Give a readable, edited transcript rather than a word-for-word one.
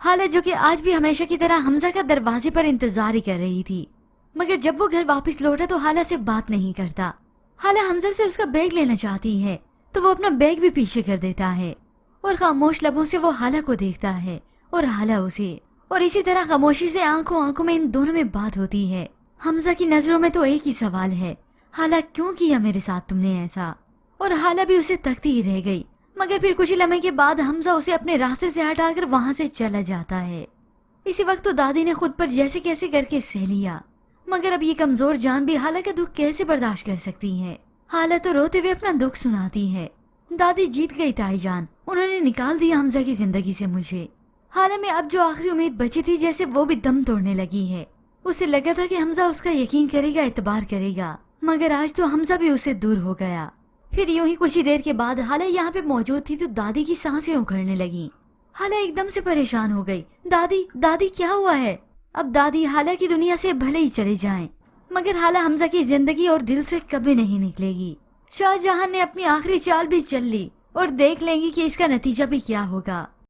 حالہ جو کہ آج بھی ہمیشہ کی طرح حمزہ کا دروازے پر انتظار ہی کر رہی تھی، مگر جب وہ گھر واپس لوٹا تو حالہ سے بات نہیں کرتا۔ حالہ حمزہ سے اس کا بیگ لینا چاہتی ہے تو وہ اپنا بیگ بھی پیچھے کر دیتا ہے اور خاموش لبوں سے وہ حالہ کو دیکھتا ہے اور حالہ اسے، اور اسی طرح خاموشی سے آنکھوں میں ان دونوں میں بات ہوتی ہے۔ حمزہ کی نظروں میں تو ایک ہی سوال ہے، حالہ کیوں کیا میرے ساتھ تم نے ایسا؟ اور حالہ بھی اسے تکتی ہی رہ گئی، مگر پھر کچھ لمحے کے بعد حمزہ اسے اپنے راستے سے ہٹا کر وہاں سے چلا جاتا ہے۔ اسی وقت تو دادی نے خود پر جیسے کیسے کر کے سہ لیا، مگر اب یہ کمزور جان بھی حالہ کا دکھ کیسے برداشت کر سکتی ہے؟ حالہ تو روتے ہوئے اپنا دکھ سناتی ہے، دادی جیت گئی تائی جان، انہوں نے نکال دیا حمزہ کی زندگی سے مجھے۔ حالہ میں اب جو آخری امید بچی تھی جیسے وہ بھی دم توڑنے لگی ہے۔ اسے لگا تھا کہ حمزہ اس کا یقین کرے گا، اعتبار کرے گا، مگر آج تو حمزہ بھی اسے دور ہو گیا۔ پھر یوں ہی کچھ ہی دیر کے بعد حالہ یہاں پہ موجود تھی تو دادی کی سانسیں اکھڑنے لگیں۔ حالہ ایک دم سے پریشان ہو گئی، دادی دادی کیا ہوا ہے؟ اب دادی حالہ کی دنیا سے بھلے ہی چلے جائیں، مگر حالہ حمزہ کی زندگی اور دل سے کبھی نہیں نکلے گی۔ شاہ جہاں نے اپنی آخری چال بھی چل لی اور دیکھ لیں گی کہ اس کا نتیجہ بھی کیا ہوگا۔